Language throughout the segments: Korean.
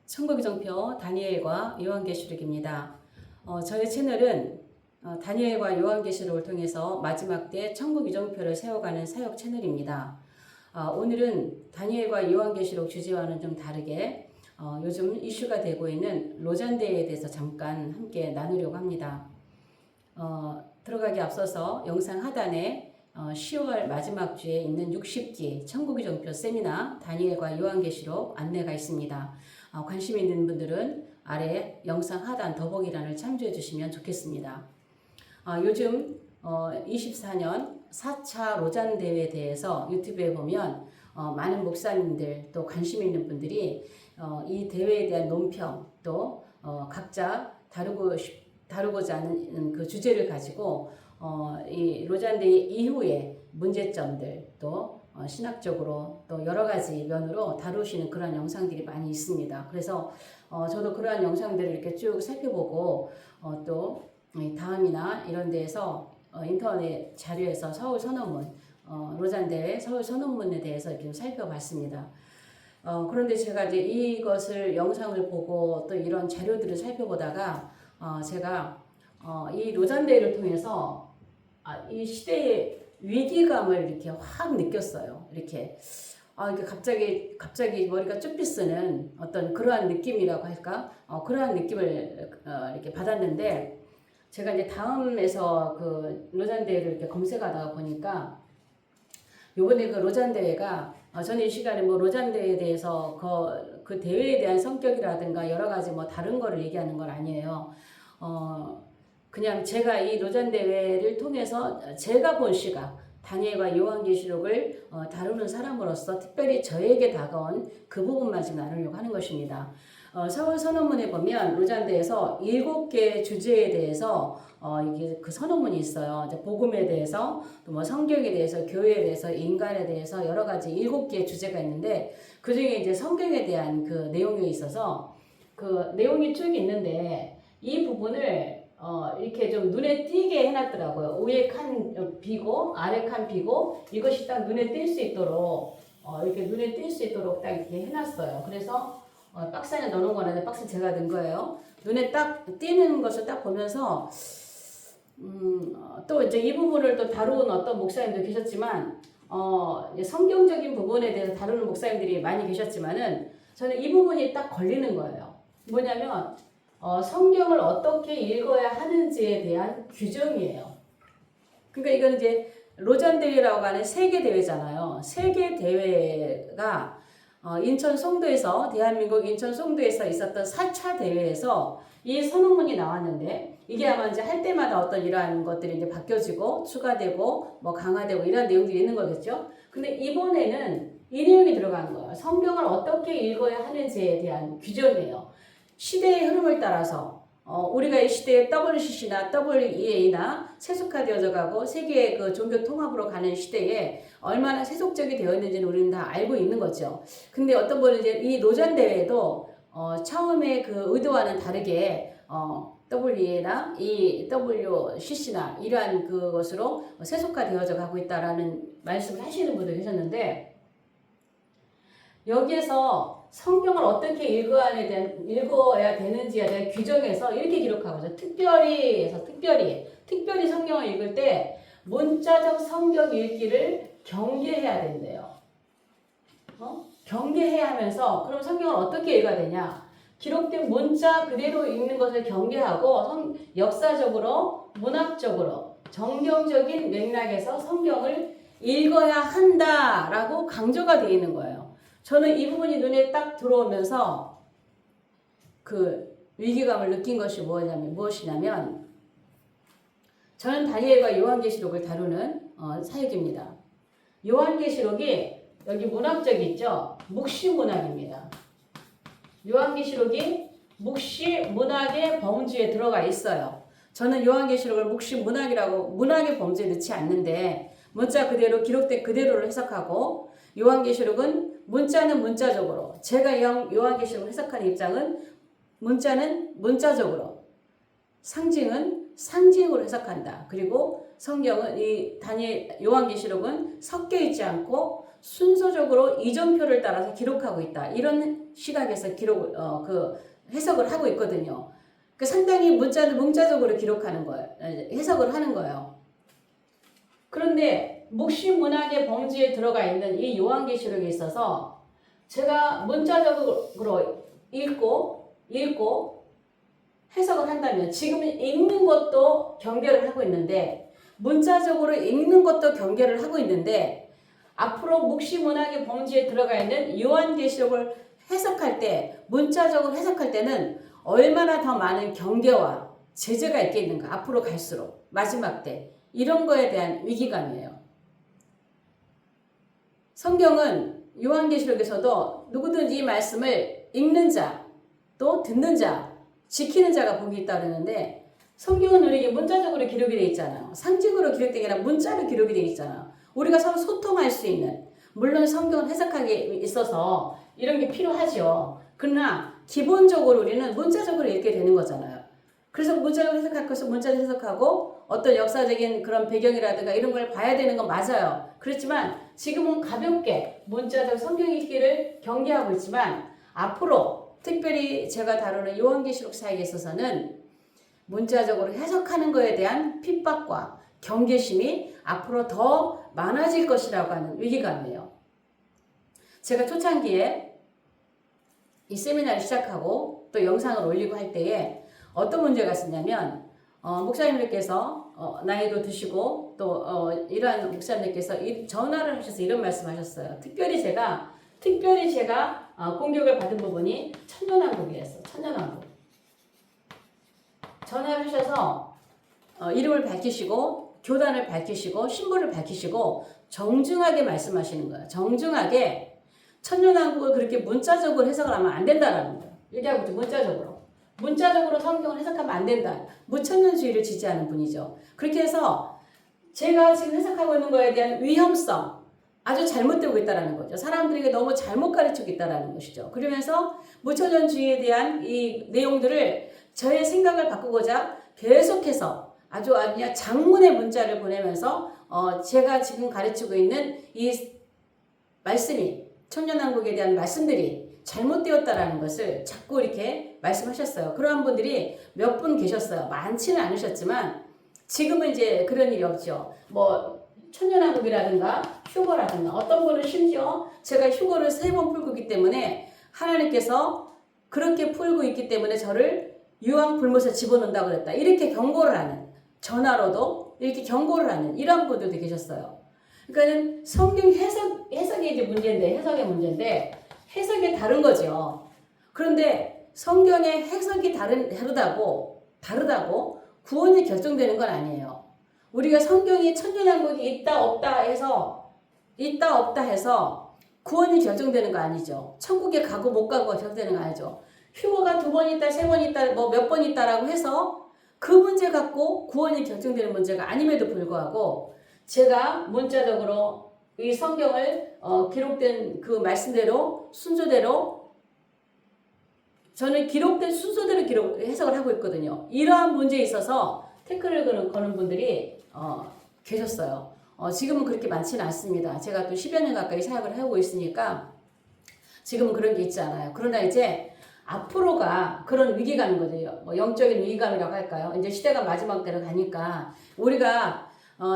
천국의 정표 다니엘과 요한계시록입니다. 저희 채널은 다니엘과 요한계시록을 통해서 마지막 때 천국의 정표를 세워가는 사역 채널입니다. 오늘은 다니엘과 요한계시록 주제와는 좀 다르게 요즘 이슈가 되고 있는 로잔대에 대해서 잠깐 함께 나누려고 합니다. 들어가기 앞서서 영상 하단에 10월 마지막 주에 있는 60기 천국의 정표 세미나 다니엘과 요한계시록 안내가 있습니다. 관심 있는 분들은 아래 영상 하단 더보기란을 참조해 주시면 좋겠습니다. 요즘 24년 4차 로잔 대회에 대해서 유튜브에 보면 많은 목사님들 또 관심 있는 분들이 이 대회에 대한 논평 또 각자 다루고자 하는 그 주제를 가지고 이 로잔 대회 이후에 문제점들 또 신학적으로 또 여러 가지 면으로 다루시는 그런 영상들이 많이 있습니다. 그래서 저도 그러한 영상들을 이렇게 쭉 살펴보고 또 다음이나 이런 데에서 인터넷 자료에서 서울 선언문 로잔 대회 서울 선언문에 대해서 이렇게 좀 살펴봤습니다. 그런데 제가 이제 이것을 영상을 보고 또 이런 자료들을 살펴보다가 제가 이 로잔 대회를 통해서 이 시대의 위기감을 이렇게 확 느꼈어요. 이렇게 갑자기 머리가 쭈뼛 쓰는 어떤 그러한 느낌이라고 할까? 그러한 느낌을 이렇게 받았는데 제가 이제 다음에서 그 로잔 대회를 이렇게 검색하다가 보니까 요번에 그 로잔 대회가 저는 이 시간에 뭐 로잔 대회에 대해서 그 대회에 대한 성격이라든가 여러 가지 뭐 다른 거를 얘기하는 건 아니에요. 그냥 제가 이 로잔 대회를 통해서 제가 본 시각 다니엘과 요한계시록을 다루는 사람으로서 특별히 저에게 다가온 그 부분만 지금 나누려고 하는 것입니다. 서울 선언문에 보면 로잔 대회에서 7개 주제에 대해서 이게 그 선언문이 있어요. 이제 복음에 대해서 또 뭐 성경에 대해서 교회에 대해서 인간에 대해서 여러 가지 7개의 주제가 있는데 그 중에 이제 성경에 대한 그 내용이 있어서 그 내용이 쭉 있는데 이 부분을 이렇게 좀 눈에 띄게 해놨더라고요. 위에 칸 비고 아래 칸 비고 이것이 딱 눈에 띌 수 있도록 이렇게 눈에 뜰 수 있도록 딱 이렇게 해놨어요. 그래서 박스 안에 넣어놓은 거라는데 박스 제가 넣은 거예요. 눈에 딱 띄는 것을 딱 보면서 또 이제 이 부분을 또 다루는 어떤 목사님도 계셨지만 성경적인 부분에 대해서 다루는 목사님들이 많이 계셨지만은 저는 이 부분이 딱 걸리는 거예요. 뭐냐면 성경을 어떻게 읽어야 하는지에 대한 규정이에요. 그러니까 이건 이제 로잔 대회라고 하는 세계 대회잖아요. 세계 대회가 인천 송도에서 대한민국 인천 송도에서 있었던 4차 대회에서 이 선언문이 나왔는데 이게 아마 이제 할 때마다 어떤 이러한 것들이 이제 바뀌어지고 추가되고 뭐 강화되고 이런 내용들이 있는 거겠죠. 근데 이번에는 이 내용이 들어간 거예요. 성경을 어떻게 읽어야 하는지에 대한 규정이에요. 시대의 흐름을 따라서 우리가 이 시대에 WCC나 WEA나 세속화되어져 가고 세계의 그 종교 통합으로 가는 시대에 얼마나 세속적이 되어 있는지는 우리는 다 알고 있는 거죠. 근데 어떤 분은 이제 이 로잔 대회도 처음에 그 의도와는 다르게 WEA나 이 WCC나 이러한 그것으로 세속화되어져 가고 있다라는 말씀을 하시는 분도 계셨는데 여기에서 성경을 어떻게 읽어야 되는지에 대한 규정에서 이렇게 기록하고 있어요. 특별히 성경을 읽을 때 문자적 성경 읽기를 경계해야 된대요. 경계해야 하면서 그럼 성경을 어떻게 읽어야 되냐? 기록된 문자 그대로 읽는 것을 경계하고 역사적으로, 문학적으로, 정경적인 맥락에서 성경을 읽어야 한다라고 강조가 되어 있는 거예요. 저는 이 부분이 눈에 딱 들어오면서 그 위기감을 느낀 것이 무엇이냐면 저는 다니엘과 요한계시록을 다루는 사역입니다. 요한계시록이 여기 문학적이 있죠. 묵시문학입니다. 요한계시록이 묵시문학의 범주에 들어가 있어요. 저는 요한계시록을 묵시문학이라고 문학의 범주에 넣지 않는데 문자 그대로 기록된 그대로를 해석하고 요한계시록은 문자는 문자적으로 제가 요한계시록을 해석하는 입장은 문자는 문자적으로 상징은 상징으로 해석한다. 그리고 성경은 이 다니엘 요한계시록은 섞여 있지 않고 순서적으로 이정표를 따라서 기록하고 있다. 이런 시각에서 해석을 하고 있거든요. 그 상당히 문자적으로 기록하는 거예요. 해석을 하는 거예요. 그런데 묵시문학의 범주에 들어가 있는 이 요한계시록에 있어서 제가 문자적으로 읽고 해석을 한다면 지금 읽는 것도 경계를 하고 있는데 문자적으로 읽는 것도 경계를 하고 있는데 앞으로 묵시문학의 범주에 들어가 있는 요한계시록을 해석할 때 문자적으로 해석할 때는 얼마나 더 많은 경계와 제재가 있겠는가 앞으로 갈수록 마지막 때 이런 거에 대한 위기감이에요. 성경은 요한계시록에서도 누구든지 이 말씀을 읽는 자 또 듣는 자 지키는 자가 복이 있다 그러는데 성경은 우리에게 문자적으로 기록이 되어 있잖아요. 상징으로 기록된 게 아니라 문자로 기록이 되어 있잖아요. 우리가 서로 소통할 수 있는 물론 성경을 해석하기에 있어서 이런 게 필요하죠. 그러나 기본적으로 우리는 문자적으로 읽게 되는 거잖아요. 그래서 문자적으로 해석할 것을 문자로 해석하고 어떤 역사적인 그런 배경이라든가 이런 걸 봐야 되는 건 맞아요. 그렇지만 지금은 가볍게 문자적 성경 읽기를 경계하고 있지만 앞으로 특별히 제가 다루는 요한계시록 사역에 있어서는 문자적으로 해석하는 것에 대한 핍박과 경계심이 앞으로 더 많아질 것이라고 하는 위기감이에요. 제가 초창기에 이 세미나를 시작하고 또 영상을 올리고 할 때에 어떤 문제가 있었냐면 목사님들께서 나이도 드시고 또 이러한 목사님들께서 전화를 하셔서 이런 말씀하셨어요. 특별히 제가 공격을 받은 부분이 천년왕국이었어요. 천년왕국. 전화를 하셔서 이름을 밝히시고 교단을 밝히시고 신부를 밝히시고 정중하게 말씀하시는 거예요. 정중하게 천년왕국을 그렇게 문자적으로 해석을 하면 안 된다라는 거예요. 얘기하고 있죠. 문자적으로 성경을 해석하면 안 된다. 무천년주의를 지지하는 분이죠. 그렇게 해서 제가 지금 해석하고 있는 거에 대한 위험성 아주 잘못되고 있다는 거죠. 사람들에게 너무 잘못 가르치고 있다는 것이죠. 그러면서 무천년주의에 대한 이 내용들을 저의 생각을 바꾸고자 계속해서 아주 그냥 장문의 문자를 보내면서 제가 지금 가르치고 있는 이 말씀이 천년왕국에 대한 말씀들이 잘못되었다라는 것을 자꾸 이렇게 말씀하셨어요. 그러한 분들이 몇 분 계셨어요. 많지는 않으셨지만 지금은 이제 그런 일이 없죠. 천년왕국이라든가 휴거라든가 어떤 분은 심지어 제가 휴거를 3번 풀고 있기 때문에 하나님께서 그렇게 풀고 있기 때문에 저를 유황불못에 집어넣는다고 그랬다. 이렇게 경고를 하는 전화로도 이렇게 경고를 하는 이런 분들도 계셨어요. 그러니까는 성경 해석이 이제 해석의 문제인데 해석이 다른 거죠. 그런데 성경의 해석이 다르다고 구원이 결정되는 건 아니에요. 우리가 성경이 천년왕국이 있다 없다 해서 구원이 결정되는 거 아니죠. 천국에 가고 못 가고가 결정되는 거 아니죠. 휴거가 2번 있다, 3번 있다, 몇 번 있다라고 해서 그 문제 갖고 구원이 결정되는 문제가 아님에도 불구하고 제가 문자적으로 이 성경을 기록된 그 말씀대로 순서대로 저는 기록된 순서대로 해석을 하고 있거든요. 이러한 문제에 있어서 태클을 거는 분들이 계셨어요. 지금은 그렇게 많지는 않습니다. 제가 또 10여 년 가까이 사역을 하고 있으니까 지금은 그런 게 있지 않아요. 그러나 이제 앞으로가 그런 위기감인 거죠. 영적인 위기감이라고 할까요? 이제 시대가 마지막 때로 가니까 우리가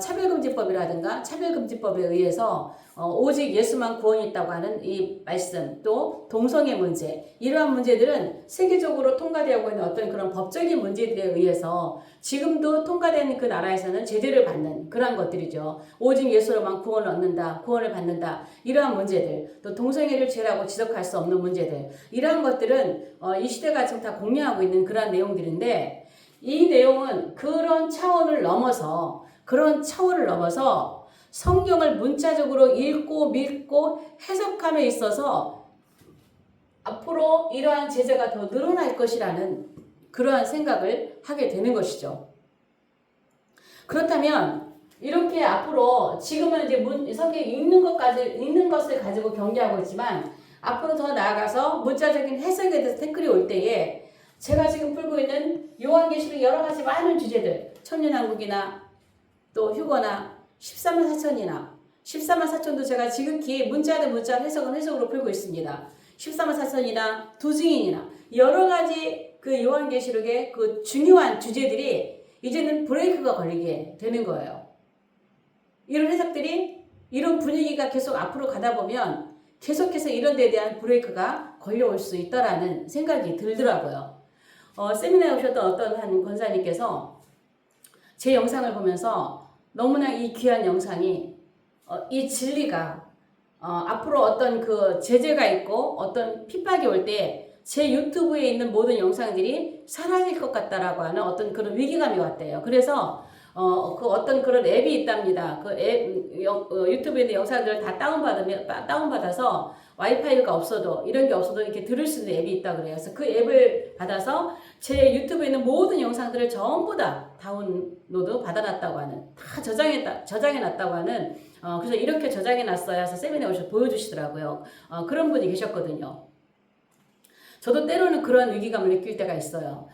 차별금지법이라든가 차별금지법에 의해서 오직 예수만 구원이 있다고 하는 이 말씀 또 동성애 문제 이러한 문제들은 세계적으로 통과되고 있는 어떤 그런 법적인 문제들에 의해서 지금도 통과되는 그 나라에서는 제재를 받는 그러한 것들이죠. 오직 예수로만 구원을 받는다 이러한 문제들 또 동성애를 죄라고 지적할 수 없는 문제들 이러한 것들은 이 시대가 지금 다 공유하고 있는 그러한 내용들인데 이 내용은 그런 차원을 넘어서 성경을 문자적으로 읽고 믿고 해석함에 있어서 앞으로 이러한 제재가 더 늘어날 것이라는 그러한 생각을 하게 되는 것이죠. 그렇다면 이렇게 앞으로 지금은 이제 성경 읽는 것을 가지고 경계하고 있지만 앞으로 더 나아가서 문자적인 해석에 대해서 태클이 올 때에 제가 지금 풀고 있는 요한계시록 여러 가지 많은 주제들, 천년왕국이나 또 휴거나 14만 4천이나 14만 4천도 제가 지극히 문자 대 문자 해석으로 풀고 있습니다. 14만 4천이나 두 증인이나 여러 가지 그 요한계시록의 그 중요한 주제들이 이제는 브레이크가 걸리게 되는 거예요. 이런 해석들이 이런 분위기가 계속 앞으로 가다 보면 계속해서 이런 데에 대한 브레이크가 걸려올 수 있다라는 생각이 들더라고요. 세미나에 오셨던 어떤 한 권사님께서 제 영상을 보면서 너무나 이 귀한 영상이 이 진리가 앞으로 어떤 그 제재가 있고 어떤 핍박이 올 때 제 유튜브에 있는 모든 영상들이 사라질 것 같다라고 하는 어떤 그런 위기감이 왔대요. 그래서 그 어떤 그런 앱이 있답니다. 그 앱, 유튜브에 있는 영상들을 다 다운받아서 와이파이가 없어도, 이런 게 없어도 이렇게 들을 수 있는 앱이 있다 그래요. 그래서 그 앱을 받아서 제 유튜브에 있는 모든 영상들을 전부 다 다운로드 받아놨다고 하는, 다 저장해놨다고 하는, 그래서 이렇게 저장해놨어야 해서 세미나에 오셔서 보여주시더라고요. 그런 분이 계셨거든요. 저도 때로는 그런 위기감을 느낄 때가 있어요.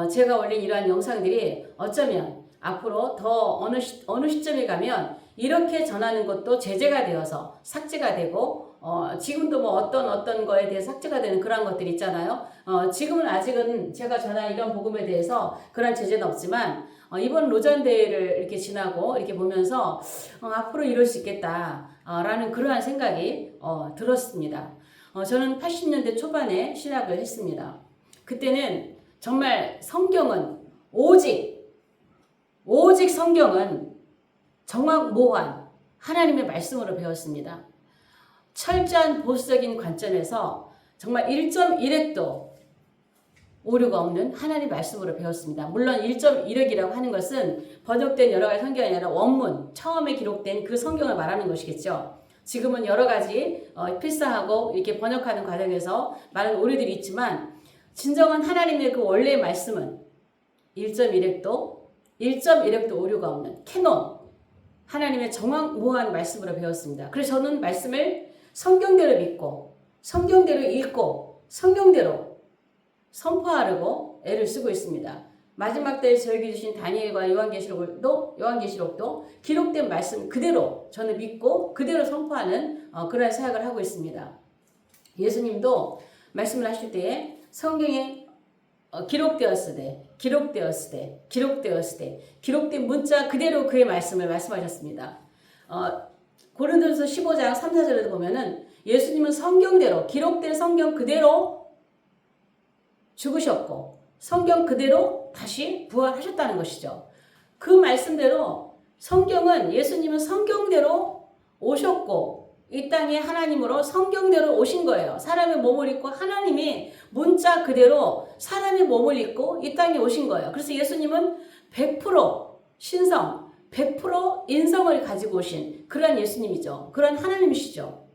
제가 올린 이러한 영상들이 어쩌면 앞으로 더 어느 시점에 가면 이렇게 전하는 것도 제재가 되어서 삭제가 되고, 지금도 뭐 어떤 거에 대해서 삭제가 되는 그런 것들이 있잖아요. 지금은 아직은 제가 전한 이런 복음에 대해서 그런 제재는 없지만, 이번 로잔대회를 이렇게 지나고 이렇게 보면서, 앞으로 이럴 수 있겠다, 라는 그러한 생각이, 들었습니다. 저는 80년대 초반에 신학을 했습니다. 그때는 정말 성경은 오직 성경은 정확무한 하나님의 말씀으로 배웠습니다. 철저한 보수적인 관점에서 정말 1.1획도 오류가 없는 하나님 말씀으로 배웠습니다. 물론 1.1획이라고 하는 것은 번역된 여러 가지 성경이 아니라 원문, 처음에 기록된 그 성경을 말하는 것이겠죠. 지금은 여러 가지 필사하고 이렇게 번역하는 과정에서 많은 오류들이 있지만, 진정한 하나님의 그 원래의 말씀은 1.1획도 오류가 없는 캐논, 하나님의 정확무한 말씀으로 배웠습니다. 그래서 저는 말씀을 성경대로 믿고, 성경대로 읽고, 성경대로 선포하려고 애를 쓰고 있습니다. 마지막 때에 저에게 주신 다니엘과 요한계시록도 기록된 말씀 그대로 저는 믿고 그대로 선포하는 그런 사역을 하고 있습니다. 예수님도 말씀을 하실 때에 성경에 기록된 문자 그대로 그의 말씀을 말씀하셨습니다. 고린도전서 15장 3, 4절에도 보면은 예수님은 성경대로, 기록된 성경 그대로 죽으셨고 성경 그대로 다시 부활하셨다는 것이죠. 그 말씀대로 예수님은 성경대로 오셨고 이 땅에 하나님으로 성경대로 오신 거예요. 사람의 몸을 입고 하나님이 문자 그대로 사람의 몸을 입고 이 땅에 오신 거예요. 그래서 예수님은 100% 신성, 100% 인성을 가지고 오신 그런 예수님이죠. 그런 하나님이시죠.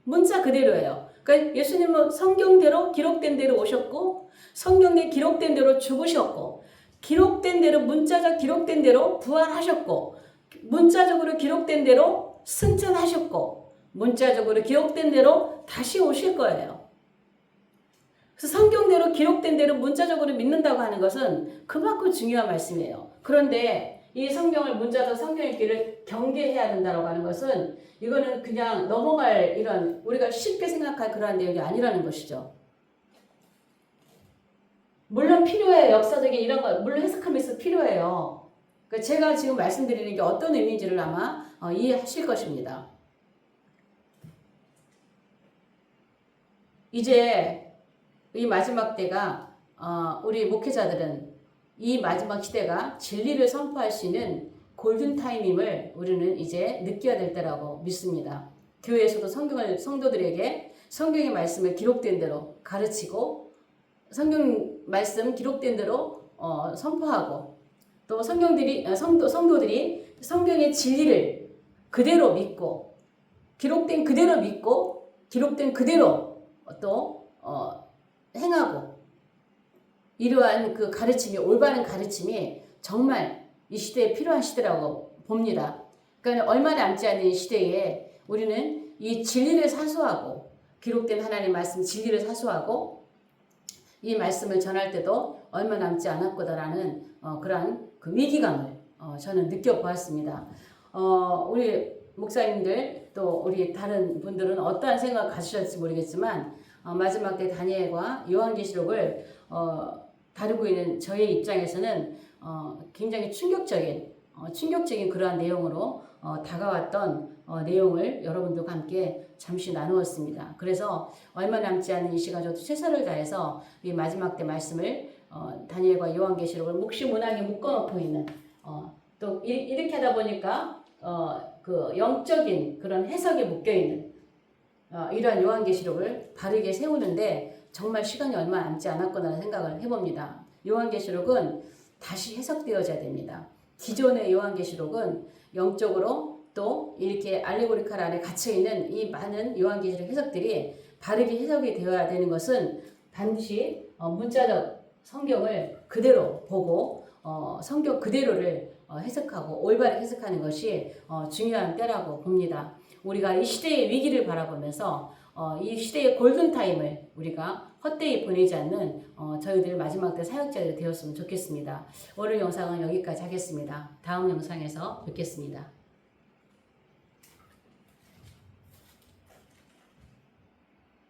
문자 그대로예요. 그러니까 예수님은 성경대로 기록된 대로 오셨고 성경에 기록된 대로 죽으셨고 기록된 대로 문자적 기록된 대로 부활하셨고 문자적으로 기록된 대로 승천하셨고 문자적으로 기록된 대로 다시 오실 거예요. 그래서 성경대로 기록된 대로 문자적으로 믿는다고 하는 것은 그만큼 중요한 말씀이에요. 그런데 이 성경을 문자적 성경 읽기를 경계해야 된다고 하는 것은 이거는 그냥 넘어갈 이런 우리가 쉽게 생각할 그러한 내용이 아니라는 것이죠. 물론 필요해요. 역사적인 이런 거 물론 해석하면서 필요해요. 그러니까 제가 지금 말씀드리는 게 어떤 의미인지를 아마 이해하실 것입니다. 이제 이 마지막 때가 우리 목회자들은 이 마지막 시대가 진리를 선포할 수 있는 골든타임임을 우리는 이제 느껴야 될 때라고 믿습니다. 교회에서도 성도들에게 성경의 말씀을 기록된 대로 가르치고 성경 말씀 기록된 대로 선포하고 또 성도들이 성경의 진리를 그대로 믿고 기록된 그대로 믿고 기록된 그대로 또 행하고 이러한 그 가르침이 올바른 가르침이 정말 이 시대에 필요한 시대라고 봅니다. 그러니까 얼마 남지 않은 이 시대에 우리는 이 진리를 사수하고 기록된 하나님의 말씀 진리를 사수하고 이 말씀을 전할 때도 얼마 남지 않았구나라는 그러한 그 위기감을 저는 느껴보았습니다. 우리 목사님들 또 우리 다른 분들은 어떠한 생각 가지셨을지 모르겠지만 마지막 때 다니엘과 요한계시록을 다루고 있는 저의 입장에서는 굉장히 충격적인 그러한 내용으로 다가왔던 내용을 여러분들과 함께 잠시 나누었습니다. 그래서 얼마 남지 않은 이 시간 저도 최선을 다해서 이 마지막 때 말씀을 다니엘과 요한계시록을 묵시문하게 묶어놓고 있는 또 이렇게 하다 보니까 그 영적인 그런 해석이 묶여있는 이러한 요한계시록을 바르게 세우는데 정말 시간이 얼마 남지 않았구나 생각을 해봅니다. 요한계시록은 다시 해석되어져야 됩니다. 기존의 요한계시록은 영적으로 또 이렇게 알레고리칼 안에 갇혀있는 이 많은 요한계시록 해석들이 바르게 해석이 되어야 되는 것은 반드시 문자적 성경을 그대로 보고 성경 그대로를 해석하고 올바르게 해석하는 것이 중요한 때라고 봅니다. 우리가 이 시대의 위기를 바라보면서 이 시대의 골든타임을 우리가 헛되이 보내지 않는 저희들 마지막 때 사역자들이 되었으면 좋겠습니다. 오늘 영상은 여기까지 하겠습니다. 다음 영상에서 뵙겠습니다.